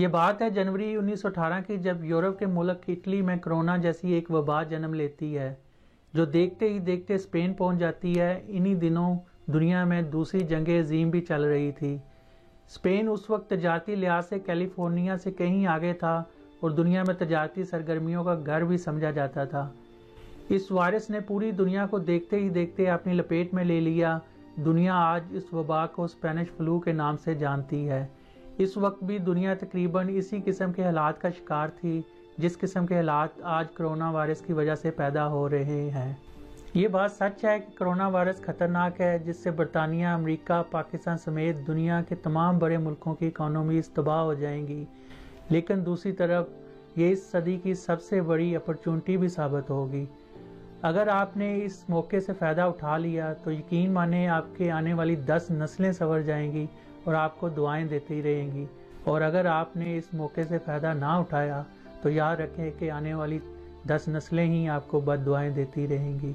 یہ بات ہے جنوری 1918 کی، جب یورپ کے ملک اٹلی میں کرونا جیسی ایک وبا جنم لیتی ہے جو دیکھتے ہی دیکھتے اسپین پہنچ جاتی ہے۔ انہی دنوں دنیا میں دوسری جنگ عظیم بھی چل رہی تھی۔ اسپین اس وقت تجارتی لحاظ سے کیلیفورنیا سے کہیں آگے تھا اور دنیا میں تجارتی سرگرمیوں کا گھر بھی سمجھا جاتا تھا۔ اس وائرس نے پوری دنیا کو دیکھتے ہی دیکھتے اپنی لپیٹ میں لے لیا۔ دنیا آج اس وبا کو اسپینش فلو کے نام سے جانتی ہے۔ اس وقت بھی دنیا تقریباً اسی قسم کے حالات کا شکار تھی جس قسم کے حالات آج کرونا وائرس کی وجہ سے پیدا ہو رہے ہیں۔ یہ بات سچ ہے کہ کرونا وائرس خطرناک ہے، جس سے برطانیہ، امریکہ، پاکستان سمیت دنیا کے تمام بڑے ملکوں کی اکانومیز تباہ ہو جائیں گی، لیکن دوسری طرف یہ اس صدی کی سب سے بڑی اپرچونٹی بھی ثابت ہوگی۔ اگر آپ نے اس موقع سے فائدہ اٹھا لیا تو یقین مانیں آپ کے آنے والی 10 نسلیں سنور جائیں گی اور آپ کو دعائیں دیتی رہیں گی، اور اگر آپ نے اس موقع سے فائدہ نہ اٹھایا تو یاد رکھیں کہ آنے والی 10 نسلیں ہی آپ کو بد دعائیں دیتی رہیں گی۔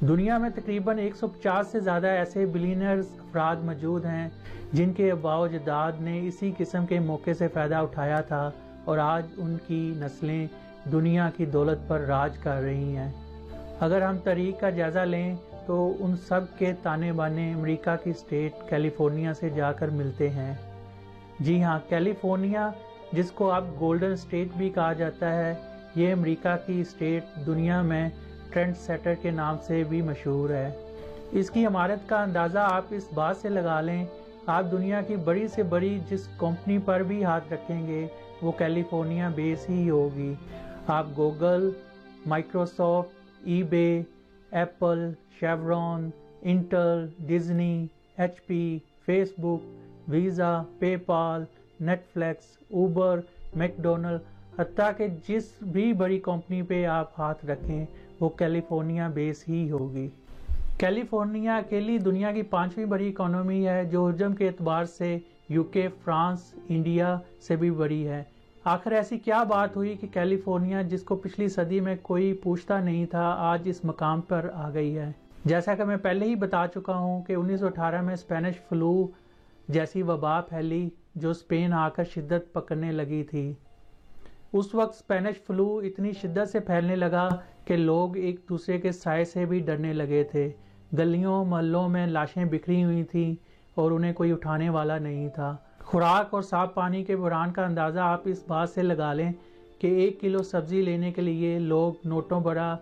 دنیا میں تقریباً 150 سے زیادہ ایسے بلینئرز افراد موجود ہیں جن کے آباء و اجداد نے اسی قسم کے موقع سے فائدہ اٹھایا تھا، اور آج ان کی نسلیں دنیا کی دولت پر راج کر رہی ہیں۔ اگر ہم تاریخ کا جائزہ لیں تو ان سب کے تانے بانے امریکہ کی اسٹیٹ کیلیفورنیا سے جا کر ملتے ہیں۔ جی ہاں، کیلیفورنیا، جس کو اب گولڈن اسٹیٹ بھی کہا جاتا ہے، یہ امریکہ کی اسٹیٹ دنیا میں ٹرینڈ سیٹر کے نام سے بھی مشہور ہے۔ اس کی عمارت کا اندازہ آپ اس بات سے لگا لیں، آپ دنیا کی بڑی سے بڑی جس کمپنی پر بھی ہاتھ رکھیں گے وہ کیلیفورنیا بیس ہی ہوگی۔ آپ Google, Microsoft, eBay, Apple, Chevron, Intel, Disney, H P, Facebook, Visa, PayPal, Netflix, Uber, McDonald, حتیٰ کہ جس بھی بڑی کمپنی پہ آپ ہاتھ رکھیں وہ کیلیفورنیا بیس ہی ہوگی۔ کیلیفورنیا اکیلی دنیا کی 5ویں بڑی اکانومی ہے، جو حجم کے اعتبار سے یوکے، فرانس، انڈیا سے بھی بڑی ہے۔ آخر ایسی کیا بات ہوئی کہ کیلیفورنیا، جس کو پچھلی صدی میں کوئی پوچھتا نہیں تھا، آج اس مقام پر آ گئی ہے؟ جیسا کہ میں پہلے ہی بتا چکا ہوں کہ 1918 میں اسپینش فلو جیسی وبا پھیلی جو اسپین آ کر شدت پکڑنے لگی تھی۔ اس وقت اسپینش فلو اتنی شدت سے پھیلنے لگا کہ لوگ ایک دوسرے کے سائے سے بھی ڈرنے لگے تھے۔ گلیوں محلوں میں لاشیں بکھری ہوئی تھیں اور انہیں کوئی اٹھانے والا نہیں تھا۔ خوراک اور صاف پانی کے بحران کا اندازہ آپ اس بات سے لگا لیں کہ 1 کلو سبزی لینے کے لیے لوگ نوٹوں بڑا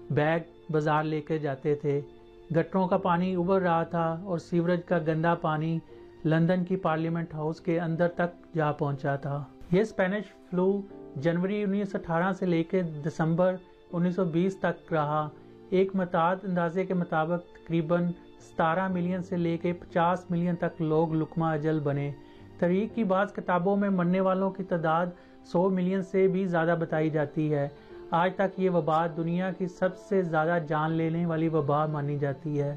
بیگ بازار لے کے جاتے تھے۔ گٹروں کا پانی ابل رہا تھا اور سیوریج کا گندا پانی لندن کی پارلیمنٹ ہاؤس کے اندر تک جا پہنچا تھا۔ یہ اسپینش فلو جنوری 1918 سے لے کے دسمبر 1920 تک رہا۔ ایک محتاط اندازے کے مطابق تقریباً 17 ملین سے لے کے 50 ملین تک لوگ لقمہ اجل بنے۔ تاریخ کی بعض کتابوں میں مرنے والوں کی تعداد 100 ملین سے بھی زیادہ بتائی جاتی ہے۔ آج تک یہ وبا دنیا کی سب سے زیادہ جان لینے والی وبا مانی جاتی ہے۔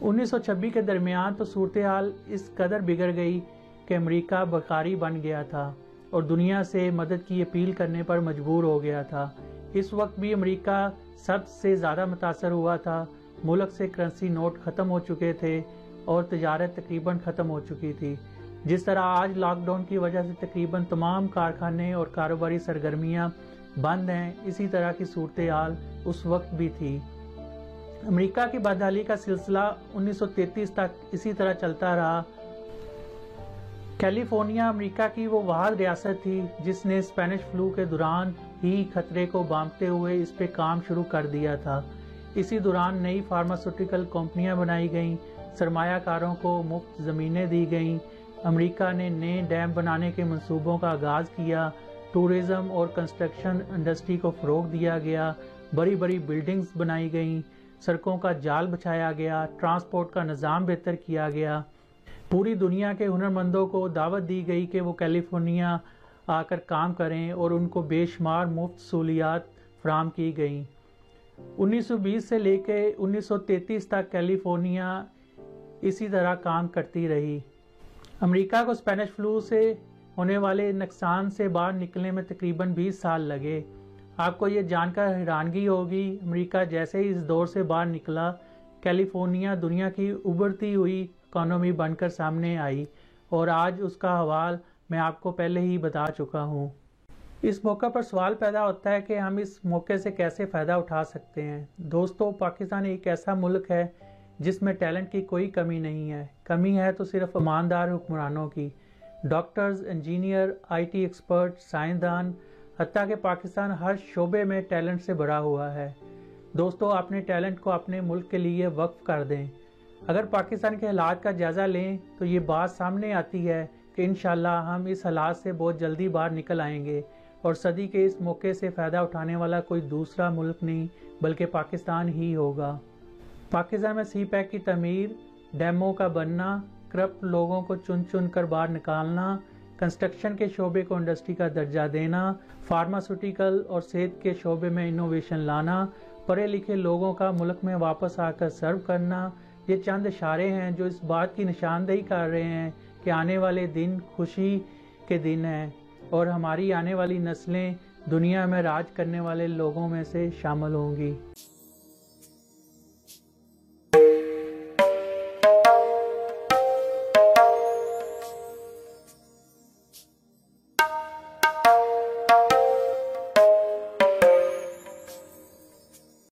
1926 کے درمیان تو صورتحال اس قدر بگڑ گئی کہ امریکہ بھکاری بن گیا تھا اور دنیا سے مدد کی اپیل کرنے پر مجبور ہو گیا تھا۔ اس وقت بھی امریکہ سب سے زیادہ متاثر ہوا تھا۔ ملک سے کرنسی نوٹ ختم ہو چکے تھے اور تجارت تقریباً ختم ہو چکی تھی۔ جس طرح آج لاک ڈاؤن کی وجہ سے تقریباً تمام کارخانے اور کاروباری سرگرمیاں بند ہیں، اسی طرح کی صورتحال اس وقت بھی تھی۔ امریکہ کی بدحالی کا سلسلہ 1933 تک اسی طرح چلتا رہا۔ کیلیفورنیا امریکہ کی وہ واحد ریاست تھی جس نے اسپینش فلو کے دوران ہی خطرے کو بانپتے ہوئے اس پہ کام شروع کر دیا تھا۔ اسی دوران نئی فارماسیوٹیکل کمپنیاں بنائی گئیں، سرمایہ کاروں کو مفت زمینیں دی گئیں، امریکہ نے نئے ڈیم بنانے کے منصوبوں کا آغاز کیا، ٹورزم اور کنسٹرکشن انڈسٹری کو فروغ دیا گیا، بڑی بڑی بلڈنگز بنائی گئیں، سڑکوں کا جال بچھایا گیا، ٹرانسپورٹ کا نظام بہتر کیا گیا۔ پوری دنیا کے ہنرمندوں کو دعوت دی گئی کہ وہ کیلیفورنیا آ کر کام کریں اور ان کو بے شمار مفت سہولیات فراہم کی گئیں۔ 1920 سے لے کے 1933 تک کیلیفورنیا اسی طرح کام کرتی رہی۔ امریکہ کو اسپینش فلو سے ہونے والے نقصان سے باہر نکلنے میں تقریباً 20 سال لگے۔ آپ کو یہ جان کر حیرانگی ہوگی، امریکہ جیسے ہی اس دور سے باہر نکلا، کیلیفورنیا دنیا کی ابھرتی ہوئی اکانومی بن کر سامنے آئی اور آج اس کا حوال میں آپ کو پہلے ہی بتا چکا ہوں۔ اس موقع پر سوال پیدا ہوتا ہے کہ ہم اس موقع سے کیسے فائدہ اٹھا سکتے ہیں۔ دوستو، پاکستان ایک ایسا ملک ہے جس میں ٹیلنٹ کی کوئی کمی نہیں ہے۔ کمی ہے تو صرف ایماندار حکمرانوں کی۔ Doctors, engineer, I T expert, سائنسدان، حتیٰ کہ پاکستان ہر شعبے میں ٹیلنٹ سے بھرا ہوا ہے۔ دوستو، اپنے ٹیلنٹ کو اپنے ملک کے لیے وقف کر دیں۔ اگر پاکستان کے حالات کا جائزہ لیں تو یہ بات سامنے آتی ہے کہ انشاءاللہ ہم اس حالات سے بہت جلدی باہر نکل آئیں گے اور صدی کے اس موقع سے فائدہ اٹھانے والا کوئی دوسرا ملک نہیں بلکہ پاکستان ہی ہوگا۔ پاکستان میں سی پیک کی تعمیر، ڈیموں کا بننا، کرپٹ لوگوں کو چن چن کر باہر نکالنا، کنسٹرکشن کے شعبے کو انڈسٹری کا درجہ دینا، فارماسیوٹیکل اور صحت کے شعبے میں انوویشن لانا، پڑھے لکھے لوگوں کا ملک میں واپس آ کر سرو کرنا، یہ چند اشارے ہیں جو اس بات کی نشاندہی کر رہے ہیں کہ آنے والے دن خوشی کے دن ہیں اور ہماری آنے والی نسلیں دنیا میں راج کرنے والے لوگوں میں سے شامل ہوں گی۔